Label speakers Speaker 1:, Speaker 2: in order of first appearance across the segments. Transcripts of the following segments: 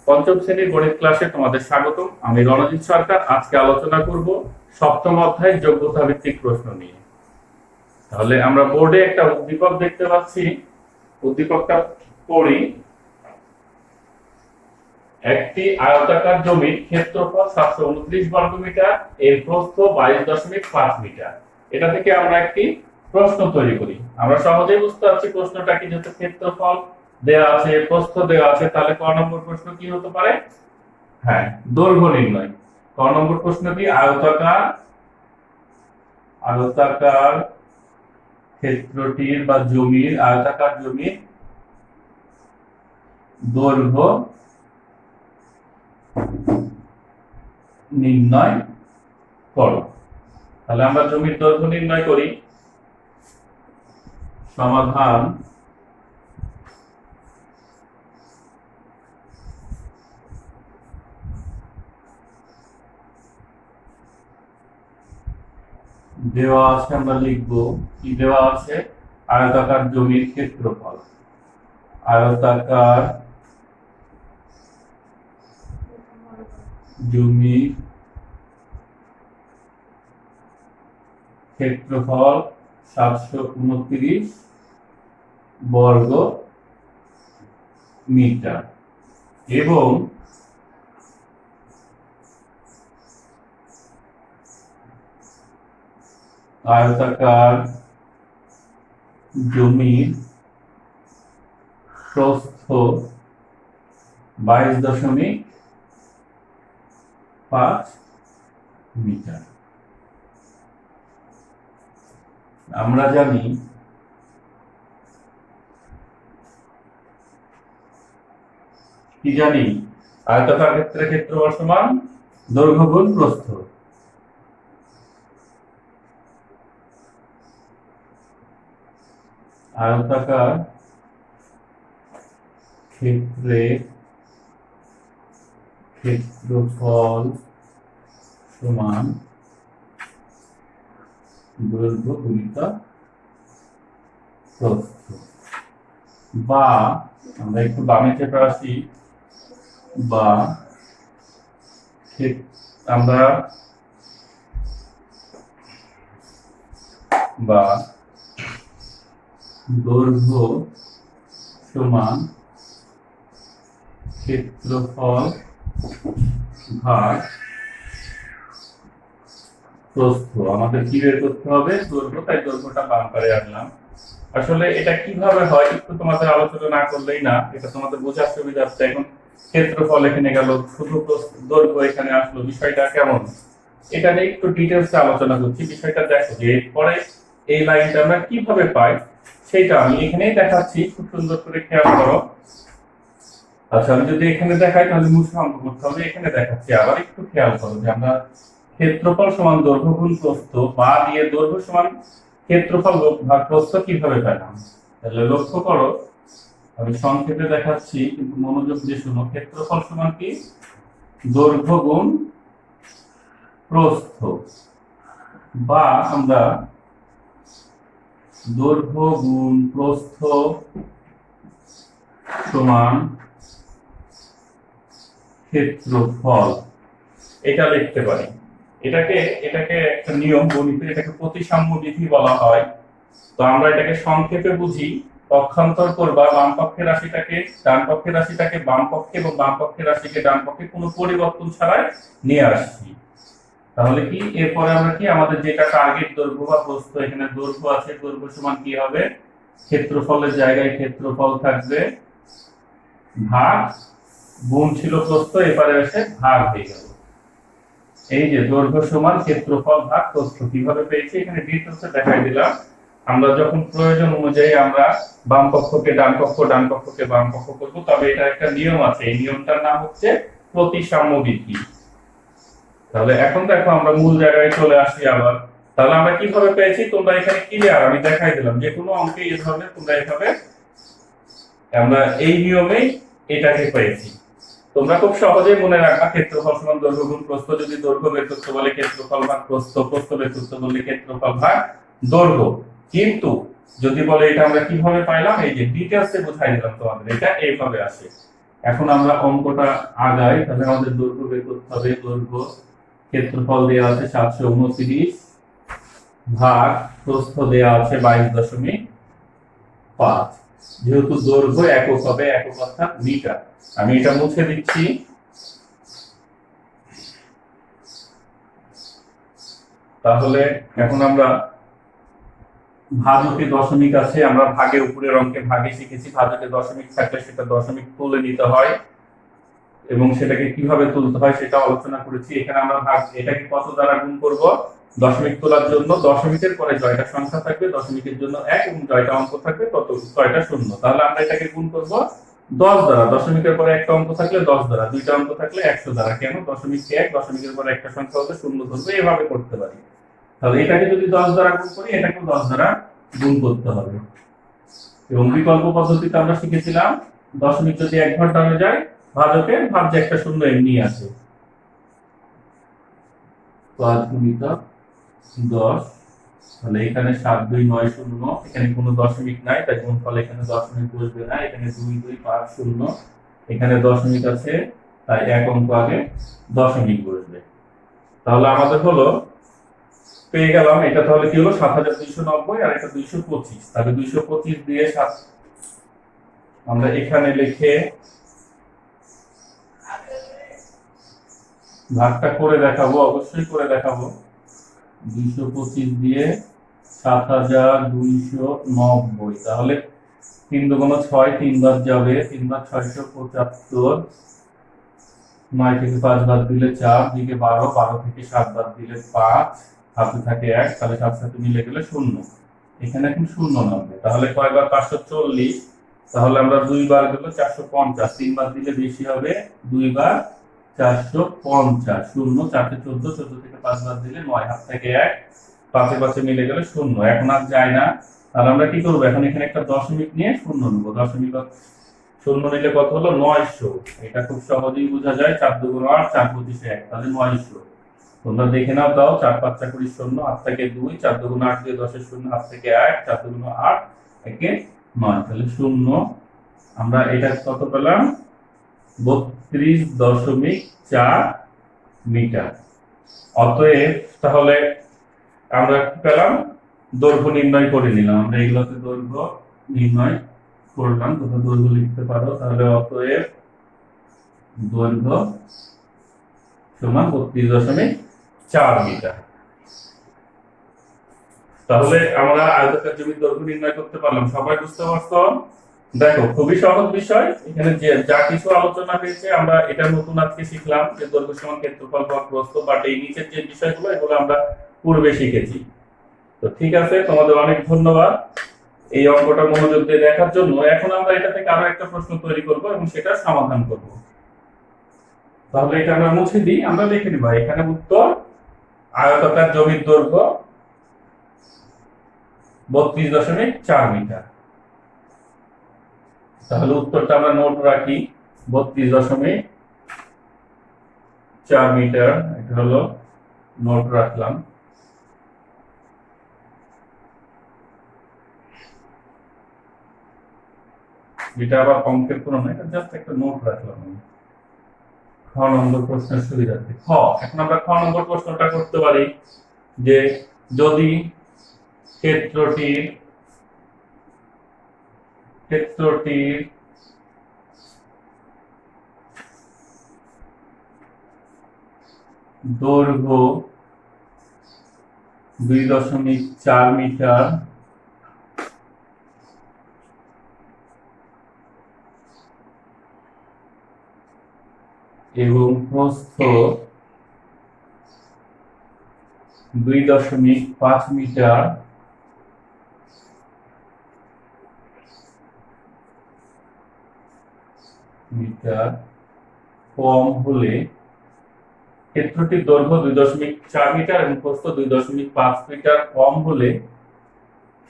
Speaker 1: পঞ্চম শ্রেণীর গণিত ক্লাসে তোমাদের স্বাগতম। আমি রণজিৎ সরকার। আজকে আলোচনা করব সপ্তম অধ্যায় যোগ্যতা ভিত্তিক প্রশ্ন নিয়ে। তাহলে আমরা বোর্ডে একটা উদ্দীপক দেখতে পাচ্ছি। উদ্দীপকটা পড়ি। একটি আয়তাকার জমির ক্ষেত্রফল 729 বর্গমিটার, এর প্রস্থ 22.5 মিটার। এটা থেকে আমরা একটি প্রশ্ন তৈরি করি। আমরা সহজেই বুঝতে পারছি প্রশ্নটা কি, যেহেতু ক্ষেত্রফল দেয়া আছে, প্রস্থ দেয়া আছে, তাহলে ক নম্বর প্রশ্ন কি হতে পারে? হ্যাঁ, দৈর্ঘ্য নির্ণয়। ক নম্বর প্রশ্ন কি? আয়তাকার ক্ষেত্রটির বা জমির, আয়তাকার জমির দৈর্ঘ্য নির্ণয় করো। তাহলে আমরা জমির দৈর্ঘ্য নির্ণয় করি। সমাধান দেওয়া আছে, আমরা লিখবো কি দেওয়া আছে? আয়তাকার জমির ক্ষেত্রফল। আয়তাকার জমির ক্ষেত্রফল 729 বর্গ মিটার এবং আয়তাকার জমির প্রস্থ 22.5 মিটার। আমরা জানি কি জানি? আয়তাকার ক্ষেত্রে ক্ষেত্রফল সমান দৈর্ঘ্য গুণ প্রস্থ। আয়তাকার ক্ষেত্রে ক্ষেত্রফল সমান দৈর্ঘ্য গুণিত প্রস্থ। বা আমরা একটু বামে চেপে আসি, বা আমরা দৈর্ঘ্য সমান ক্ষেত্রফল ভাগ প্রস্থ। আমাদের কি বের করতে হবে? দৈর্ঘ্য, তাই দৈর্ঘ্যটা বাম পারে আনলাম। আসলে এটা কিভাবে হয় একটু তোমাদের আলোচনা না করলেই না, এটা তোমাদের বোঝার সুবিধার্থে। এখন ক্ষেত্রফল এখানে গেল, শুধু দৈর্ঘ্য এখানে আসলো, বিষয়টা কেমন এটা নিয়ে একটু ডিটেইলসে আলোচনা করছি। বিষয়টা দেখো যে পরে এই লাইনটা আমরা কিভাবে পাই সেটা আমি এখানেই দেখাচ্ছি, খুব সুন্দর করে খেয়াল করো। আচ্ছা, আমি যদি এখানে দেখাই তাহলে মুছে অঙ্ক করতে হবে। এখানে দেখাচ্ছি, আবার একটু খেয়াল করো যে আমরা ক্ষেত্রফল সমান দৈর্ঘ্য গুণ প্রস্থ, বা দিয়ে দৈর্ঘ্য সমান ক্ষেত্রফল ভাগ প্রস্থ কিভাবে পেলাম। তাহলে লক্ষ্য করো, আমি সংক্ষেপে দেখাচ্ছি কিন্তু মনোযোগ দিয়ে শুনো। ক্ষেত্রফল সমান কি? দৈর্ঘ্য গুণ প্রস্থ, বা আমরা দৈর্ঘ্য গুণ প্রস্থ সমান ক্ষেত্রফল, এটা লিখতে পারি। এটাকে একটা নিয়ম গণিতে, এটাকে প্রতিসাম্য বিধি বলা হয়। তো আমরা এটাকে সংক্ষেপে বুঝি, পক্ষান্তর করবা বাম পক্ষের রাশিটাকে ডান পক্ষের রাশিটাকে বাম পক্ষে এবং বাম পক্ষের রাশিকে ডান পক্ষে কোনো পরিবর্তন ছাড়াই নিয়ে আসছি। তাহলে কি এরপরে আমরা কি আমাদের যেটা টার্গেট দৈর্ঘ্য বা প্রস্থ, এখানে দৈর্ঘ্য আছে, দৈর্ঘ্য সমান কি হবে? ক্ষেত্রফলের জায়গায় ক্ষেত্রফল থাকবে, ভাগ গুণ ছিল প্রস্থ, এবারে এসে ভাগ হয়ে গেল। এই যে দৈর্ঘ্য সমান ক্ষেত্রফল ভাগ প্রস্থ কিভাবে পেয়েছি এখানে ডিটেইলসে দেখাই দিলাম। আমরা যখন প্রয়োজন অনুযায়ী আমরা বাম পক্ষকে ডান পক্ষ, ডান পক্ষকে বাম পক্ষ করব, তবে এটা একটা নিয়ম আছে। এই নিয়মটার নাম হচ্ছে প্রতিসাম্য বিধি। তাহলে এখন দেখো আমরা মূল জায়গায় চলে আসি আবার। তাহলে আমরা কিভাবে পেয়েছি তোমরা এখানে ক্লিয়ার, আমি দেখাই দিলাম। যে কোনো অঙ্কে এই ধরনের তোমরা এভাবে, আমরা এই নিয়মেই এটাকে পেয়েছি। তোমরা খুব সহজেই মনে রাখবা ক্ষেত্রফল সমান দৈর্ঘ্য গুণ প্রস্থ। যদি দৈর্ঘ্য বের করতে বলে ক্ষেত্রফল ভাগ প্রস্থ, প্রস্থ বের করতে বলে ক্ষেত্রফল ভাগ দৈর্ঘ্য। কিন্তু যদি বলে এটা আমরা কিভাবে পাইলাম, এই যে ডিটেইলসে বোঝাই দিলাম তোমাদের, এটা এইভাবে আসে। এখন আমরা অঙ্কটা আগাই, তাহলে আমাদের দৈর্ঘ্য বের করতে হবে। দৈর্ঘ্য ক্ষেত্রফল দেওয়া আছে 729 ভাগ প্রস্থ দেওয়া আছে 22.5। যেহেতু দৈর্ঘ্য একক হবে, একক অর্থাৎ মিটার, আমি এটা মুছে দিচ্ছি। তাহলে এখন আমরা ভাজকে দশমিক আছে, আমরা ভাগের উপরের অঙ্কে ভাগে শিখেছি, ভাজকে দশমিক থাকলে সেটা দশমিক তুলে নিতে হয় এবং সেটাকে কিভাবে তুলতে হয় সেটা আলোচনা করেছি। এখানে আমরা ভাগ এটাকে কত দ্বারা গুণ করব? দশমিক তোলার জন্য দশমিকের পরে জয়টা সংখ্যা থাকবে, দশমিকের জন্য 1 এবং জয়টা অঙ্ক থাকবে, তত ছয়টা শূন্য। তাহলে আমরা এটাকে গুণ করব 10 দ্বারা। দশমিকের পরে একটা অঙ্ক থাকলে 10 দ্বারা, দুইটা অঙ্ক থাকলে 100 দ্বারা। কেন? দশমিককে 1, দশমিকের পরে একটা সংখ্যা হলে শূন্য ধরবে, এভাবে করতে পারি। তাহলে এটাকে যদি 10 দ্বারা গুণ করি, এটাকেও 10 দ্বারা গুণ করতে হবে। এবং বিকল্প পদ্ধতিতে আমরা শিখেছিলাম দশমিক যদি এক ঘর ডানে যায়, ভাজকে ভাজ্যে একটা শূন্য এমনি আছে। 5 গুণিতক 10, তাহলে এখানে 7 2 9 0, এখানে কোনো দশমিক নাই, তাই গুণফল এখানে দশমিক বসবে না। এখানে 2 2 5 0, এখানে দশমিক আছে, তাই এক অঙ্ক আগে দশমিক বসবে। তাহলে আমাদের হলো, পেয়ে গেলাম এটা। তাহলে কি হলো? 7290 আর এটা 225। তাহলে 225 দিয়ে 7 আমরা এখানে লিখে ভাগটা করে দেখাবো, অবশ্যই করে দেখাবো। 225 দিয়ে 7290, তাহলে 3 দুগুণ 6, 3 বার যাবে, 3 বার 675, 9 থেকে 5 বাদ দিলে 4, দিকে 12, 12 থেকে 7 বাদ দিলে 5, হাতে থাকে 1, তাহলে 7 সাথে মিলে গেলে 0। এখানে এখন 0 নামবে, তাহলে কয়বার? 540, তাহলে আমরা 2 বার গেল 450, 3 বার দিলে বেশি হবে, 2 বার 450, 0 4 14, 14 থেকে 5 বাদ দিলে 9, হাত থেকে 1, 5 এর পাশে মিলে গেলে 0। এখন আর যায় না, তাহলে আমরা কি করব? এখন এখানে একটা দশমিক নিয়ে 0 নেব। দশমিক 0 নিলে কত হলো? 900। এটা খুব সহজেই বোঝা যায়, 4 2 8, 4 25 1, তাহলে 900। তোমরা দেখে নাও, দাও 4 5 4 20 0, হাত থেকে 2, 4 2 8 দিয়ে 10 এর 0, হাত থেকে 1, 4 2 8, একে 9, তাহলে 0। আমরা এটা কত পেলাম? 32.4 মিটার। অতএব তাহলে আমরা কি পেলাম? দৈর্ঘ্য নির্ণয় করে নিলাম। আমরা এগুলোতে দৈর্ঘ্য নির্ণয় করলাম, তোমরা দৈর্ঘ্য লিখতে পারো। তাহলে অতএব দৈর্ঘ্য সমান 32.4 মিটার। তাহলে আমরা আয়তাকার জমির দৈর্ঘ্য নির্ণয় করতে পারলাম। সবাই বুঝতে পারছো? দেখো, খুবই সহজ বিষয়। এখানে যে যা কিছু আলোচনা হয়েছে আমরা এটা নতুন আজকে শিখলাম, যে দৈর্ঘ্য সমান ক্ষেত্রফল ভাগ প্রস্থ, বাট এই নিচের যে বিষয়গুলো এগুলো আমরা পূর্বে শিখেছি। তো ঠিক আছে, তোমাদের অনেক ধন্যবাদ এই অঙ্কটা মনোযোগ দিয়ে দেখার জন্য। এখন আমরা এটা থেকে আরো একটা প্রশ্ন তৈরি করব এবং সেটা সমাধান করব। তাহলে এটা আমরা মুছে দিই, আমরা লিখে নিব। এখানে উত্তর, আয়তাকার জমির দৈর্ঘ্য 32.4 মিটার। তাহলে উত্তরটা আমরা নোট রাখি, 32.4 মিটার। এটা হলো নোট রাখলাম। এটা আবার অঙ্কের কোনো না, এটা জাস্ট একটা নোট রাখলাম আমি খ নম্বর প্রশ্নের সুবিধার্থে। খ, এখন আমরা খ নম্বর প্রশ্নটা করতে পারি যে যদি ক্ষেত্রটির দৈর্ঘ্য 2.4 মিটার এবং প্রস্থ 2.5 মিটার, কম হলে, ক্ষেত্রটির দৈর্ঘ্য 2.4 মিটার এবং প্রস্থ 2.5 মিটার কম হলে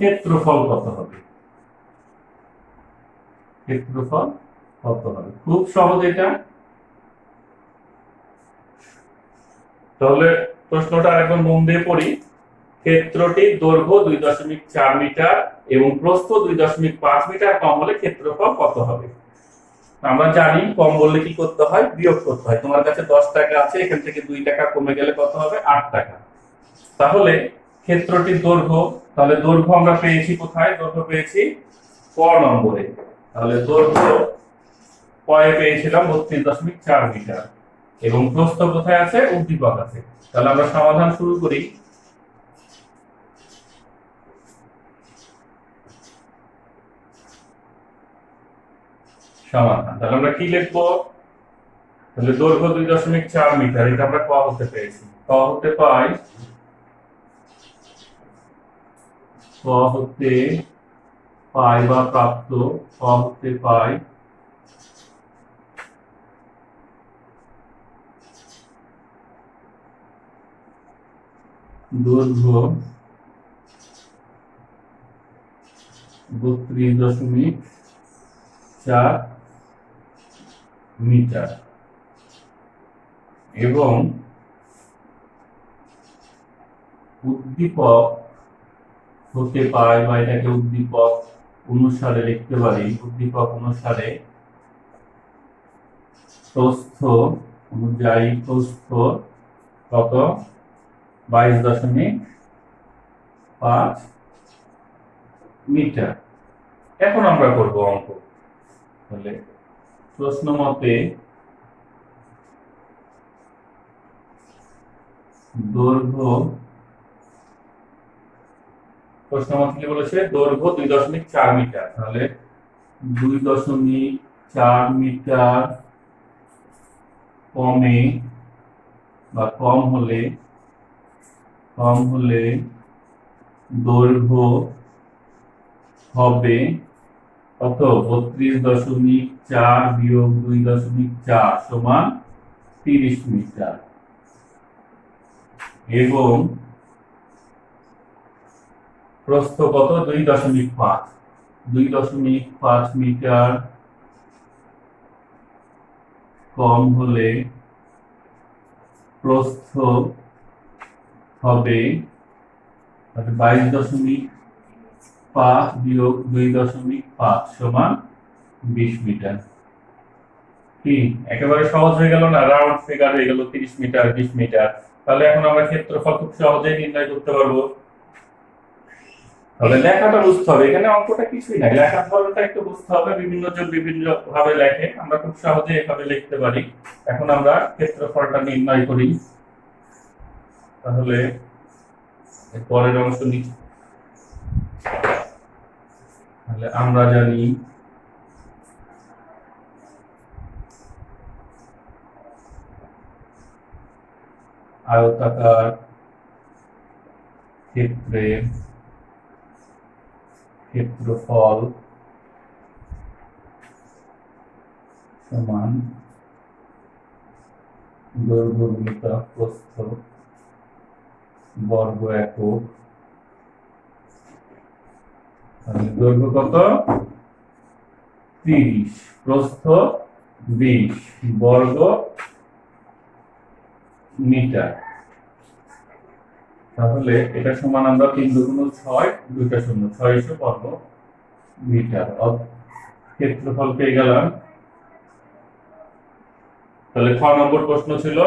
Speaker 1: ক্ষেত্রফল কত হবে? ক্ষেত্রফল কত হবে? খুব সহজ এটা। তাহলে প্রশ্নটা আরেকবার মন দিয়ে পড়ি। ক্ষেত্রটির দৈর্ঘ্য 2.4 মিটার এবং প্রস্থ 2.5 মিটার কম হলে ক্ষেত্রফল কত হবে? আমরা জানি কম বললে কি করতে হয়, বিয়োগ করতে হয়। তোমার কাছে 10 টাকা আছে, এখান থেকে 2 টাকা কমে গেলে কত হবে? 8 টাকা। তাহলে ক্ষেত্রটির দৈর্ঘ্য, তাহলে দৈর্ঘ্য আমরা পেয়েছি কোথায়? দৈর্ঘ্য পেয়েছি ক নম্বরে। তাহলে দৈর্ঘ্য কয়ে পেয়েছিলাম 32.4 মিটার, এবং প্রস্থ কোথায় আছে? উদ্দীপক আছে। তাহলে আমরা সমাধান শুরু করি। সমাধান, তাহলে আমরা কি লিখবো? তাহলে দৈর্ঘ্য 2.4 মিটার, এটা আমরা ক হতে পেয়েছি। ক হতে পাই, ক হতে পাই বা প্রাপ্ত, ক হতে পাই দৈর্ঘ্য 32.4 মিটার এবং উদ্দীপক হতে পাই, বা এটাকে উদ্দীপক অনুসারে লিখতে পারি। উদ্দীপক অনুসারে প্রস্থ অনুযায়ী প্রস্থ কত? 22.5 মিটার। এখন আমরা করব অঙ্ক। তাহলে প্রশ্ন মতে দৈর্ঘ্য, প্রশ্ন মতে কি বলেছে? দৈর্ঘ্য 2.4 মিটার। তাহলে 2.4 মিটার কমে বা কম হলে দৈর্ঘ্য হবে কত? 32.4 বিয়োগ 2.4 সমান 30 মিটার, এবং প্রস্থ কত? 2.5 মিটার কম হলে প্রস্থ হবে 22.5 বিয়োগ 2.5 সমান 20 মিটার। কি একেবারে সহজ হয়ে গেল না? রাউন্ড ফিগার হয়ে গেল 30 মিটার, 20 মিটার। তাহলে এখন আমরা ক্ষেত্রফল খুব সহজেই নির্ণয় করতে পারবো। তাহলে লেখাটা বুঝতে হবে, এখানে অঙ্কটা কিছুই নাই, লেখার ধরনটা একটু বুঝতে হবে। বিভিন্ন জন বিভিন্ন ভাবে লেখে, আমরা খুব সহজে এভাবে লিখতে পারি। এখন আমরা ক্ষেত্রফলটা নির্ণয় করি। তাহলে পরের অংশ নিই। তাহলে আমরা জানি আয়তাকার ক্ষেত্রের ক্ষেত্রফল সমান দৈর্ঘ্য গুণিত প্রস্থ বর্গ একক। দৈর্ঘ্য কত? 30, প্রস্থ 20 বর্গ মিটার। তাহলে এটা সমান আমরা 3 গুণ 6, 2টা শূন্য, 600 বর্গ মিটার। ক্ষেত্রফল পেয়ে গেলাম। তাহলে খ নম্বর প্রশ্ন ছিল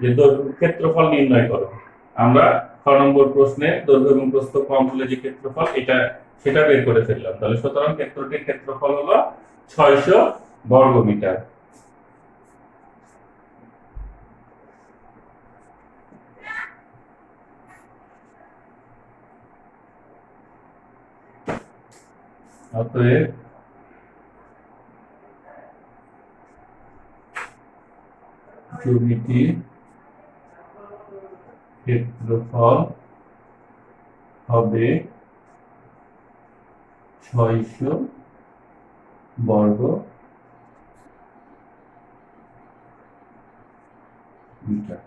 Speaker 1: যে ক্ষেত্রফল নির্ণয় করো। আমরা খ নম্বর প্রশ্নে দৈর্ঘ্য এবং প্রস্থ কম হলে যে ক্ষেত্রফল, সেটা বের করে ফেললাম। তাহলে সুতরাং ক্ষেত্রটির ক্ষেত্রফল হলো 600 বর্গ মিটার। অতএব জমিটির ক্ষেত্রফল হবে 600 বর্গ মিটার।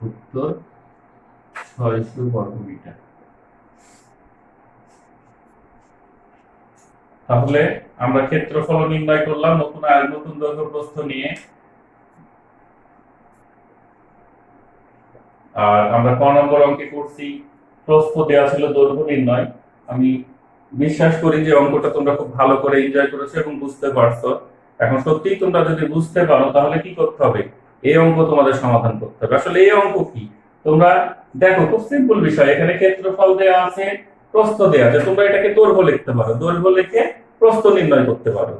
Speaker 1: উত্তর 600 বর্গ মিটার। তাহলে আমরা ক্ষেত্রফল নির্ণয় করলাম নতুন দৈর্ঘ্য প্রস্থ নিয়ে। আর আমরা ক নম্বর অঙ্কে করছি প্রস্থ দেওয়া ছিল দৈর্ঘ্য নির্ণয়। আমি বিশ্বাস করি যে অঙ্কটা তোমরা খুব ভালো করে এনজয় করেছো এবং বুঝতে পারছো। এখন সত্যিই তোমরা যদি বুঝতে পারো তাহলে কি করতে হবে, এই অঙ্ক তোমাদের সমাধান করতে হবে। আসলে এই অঙ্ক কি, তোমরা দেখো খুব সিম্পল বিষয়, এখানে ক্ষেত্রফল দেওয়া আছে, প্রস্থ দেওয়া আছে, তোমরা এটাকে দৈর্ঘ্য লিখতে পারো, দৈর্ঘ্য লিখে প্রস্থ নির্ণয় করতে পারো।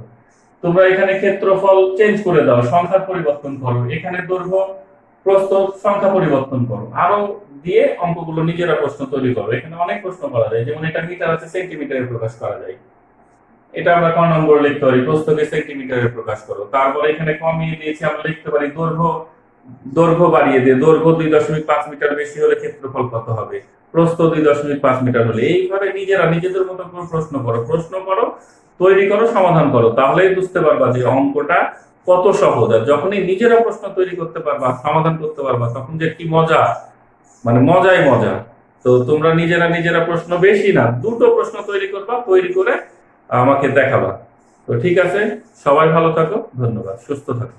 Speaker 1: তোমরা এখানে ক্ষেত্রফল চেঞ্জ করে দাও, সংখ্যা পরিবর্তন করো, এখানে দৈর্ঘ্য প্রস্থ সংখ্যা পরিবর্তন করো, আরো দিয়ে অঙ্কগুলো নিজেরা প্রশ্ন তৈরি করো। এখানে অনেক প্রশ্ন করা যায়, যেমন এটা মিটার আছে, সেন্টিমিটারে প্রকাশ করা যায়। এটা আমরা ক নম্বর লিখতে পারি, প্রস্থকে সেন্টিমিটারে প্রকাশ করো। তারপরে এখানে কমিয়ে দিয়েছি, আমরা লিখতে পারি দৈর্ঘ্য, দৈর্ঘ্য বাড়িয়ে দিয়ে দৈর্ঘ্য 2.5 মিটার বেশি হলে ক্ষেত্রফল কত হবে, প্রস্থ 2.5 মিটার হলে। এইভাবে নিজেরা নিজেদের মতো করে প্রশ্ন করো, প্রশ্ন করো, তৈরি করো, সমাধান করো, তাহলেই বুঝতে পারবা যে অঙ্কটা কত সহজ। আর যখনই নিজেরা প্রশ্ন তৈরি করতে পারবা, সমাধান করতে পারবা, তখন যে কি মজা, মানে মজাই মজা। তো তোমরা নিজেরা নিজেরা প্রশ্ন, বেশি না, দুটো প্রশ্ন তৈরি করবা, তৈরি করে আমাকে দেখাবা। তো ঠিক আছে, সবাই ভালো থাকো, ধন্যবাদ, সুস্থ থাকো।